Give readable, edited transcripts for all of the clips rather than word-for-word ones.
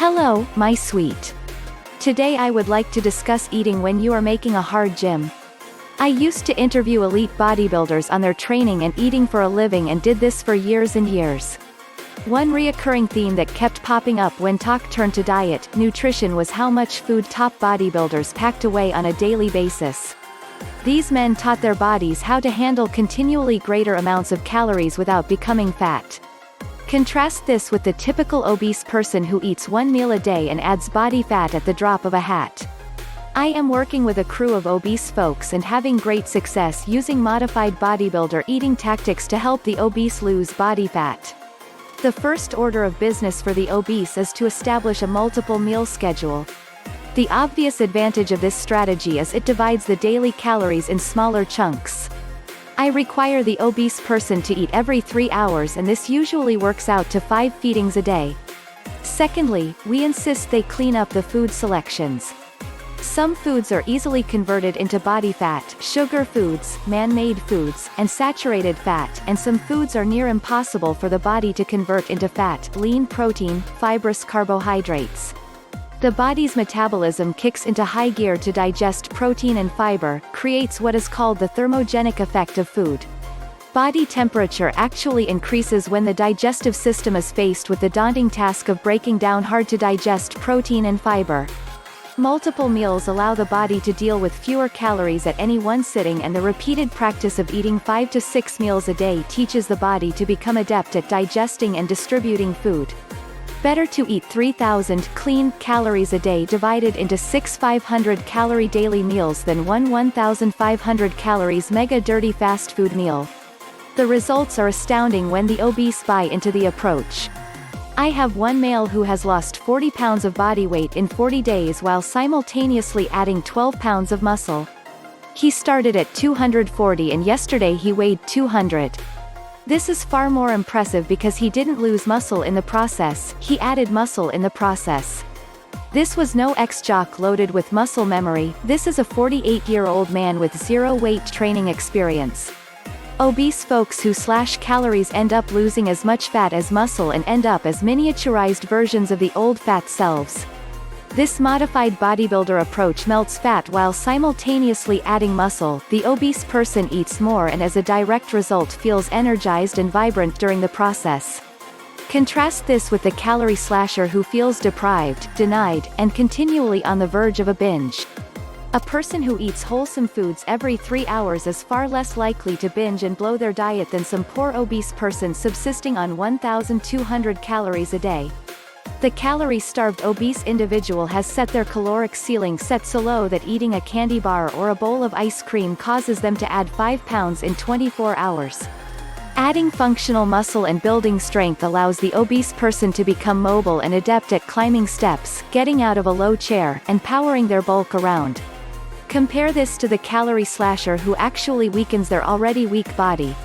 Hello, my sweet. Today I would like to discuss eating when you are making a hard gym. I used to interview elite bodybuilders on their training and eating for a living and did this for years and years. One reoccurring theme that kept popping up when talk turned to diet, nutrition was how much food top bodybuilders packed away on a daily basis. These men taught their bodies how to handle continually greater amounts of calories without becoming fat. Contrast this with the typical obese person who eats one meal a day and adds body fat at the drop of a hat. I am working with a crew of obese folks and having great success using modified bodybuilder eating tactics to help the obese lose body fat. The first order of business for the obese is to establish a multiple meal schedule. The obvious advantage of this strategy is it divides the daily calories in smaller chunks. I require the obese person to eat every 3 hours, and this usually works out to 5 feedings a day. Secondly, we insist they clean up the food selections. Some foods are easily converted into body fat, sugar foods, man-made foods, and saturated fat, and some foods are near impossible for the body to convert into fat, lean protein, fibrous carbohydrates. The body's metabolism kicks into high gear to digest protein and fiber, creates what is called the thermogenic effect of food. Body temperature actually increases when the digestive system is faced with the daunting task of breaking down hard-to-digest protein and fiber. Multiple meals allow the body to deal with fewer calories at any one sitting, and the repeated practice of eating 5 to 6 meals a day teaches the body to become adept at digesting and distributing food. Better to eat 3,000 clean calories a day divided into 6 500-calorie daily meals than one 1,500 calories mega dirty fast food meal. The results are astounding when the obese buy into the approach. I have one male who has lost 40 pounds of body weight in 40 days while simultaneously adding 12 pounds of muscle. He started at 240 and yesterday he weighed 200. This is far more impressive because he didn't lose muscle in the process, he added muscle in the process. This was no ex-jock loaded with muscle memory, this is a 48-year-old man with zero weight training experience. Obese folks who slash calories end up losing as much fat as muscle and end up as miniaturized versions of the old fat selves. This modified bodybuilder approach melts fat while simultaneously adding muscle. The obese person eats more and as a direct result feels energized and vibrant during the process. Contrast this with the calorie slasher who feels deprived, denied, and continually on the verge of a binge. A person who eats wholesome foods every 3 hours is far less likely to binge and blow their diet than some poor obese person subsisting on 1,200 calories a day. The calorie-starved obese individual has set their caloric ceiling set so low that eating a candy bar or a bowl of ice cream causes them to add 5 pounds in 24 hours. Adding functional muscle and building strength allows the obese person to become mobile and adept at climbing steps, getting out of a low chair, and powering their bulk around. Compare this to the calorie slasher who actually weakens their already weak body.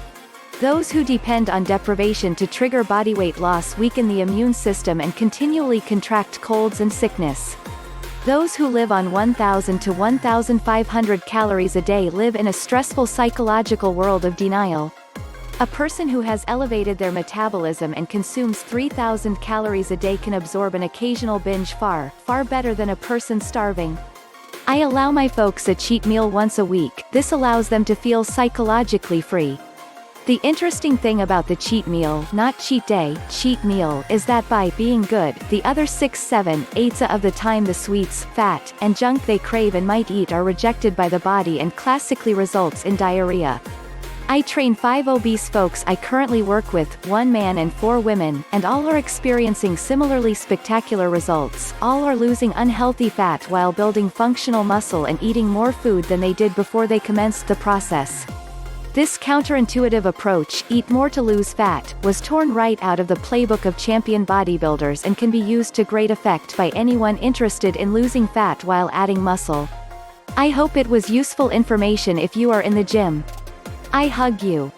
Those who depend on deprivation to trigger body weight loss weaken the immune system and continually contract colds and sickness. Those who live on 1,000 to 1,500 calories a day live in a stressful psychological world of denial. A person who has elevated their metabolism and consumes 3,000 calories a day can absorb an occasional binge far better than a person starving. I allow my folks a cheat meal once a week, this allows them to feel psychologically free. The interesting thing about the cheat meal, not cheat day, cheat meal, is that by being good, the other 6-7/8 of the time the sweets, fat, and junk they crave and might eat are rejected by the body and classically results in diarrhea. I train 5 obese folks I currently work with, 1 man and 4 women, and all are experiencing similarly spectacular results. All are losing unhealthy fat while building functional muscle and eating more food than they did before they commenced the process. This counterintuitive approach, eat more to lose fat, was torn right out of the playbook of champion bodybuilders and can be used to great effect by anyone interested in losing fat while adding muscle. I hope it was useful information if you are in the gym. I hug you.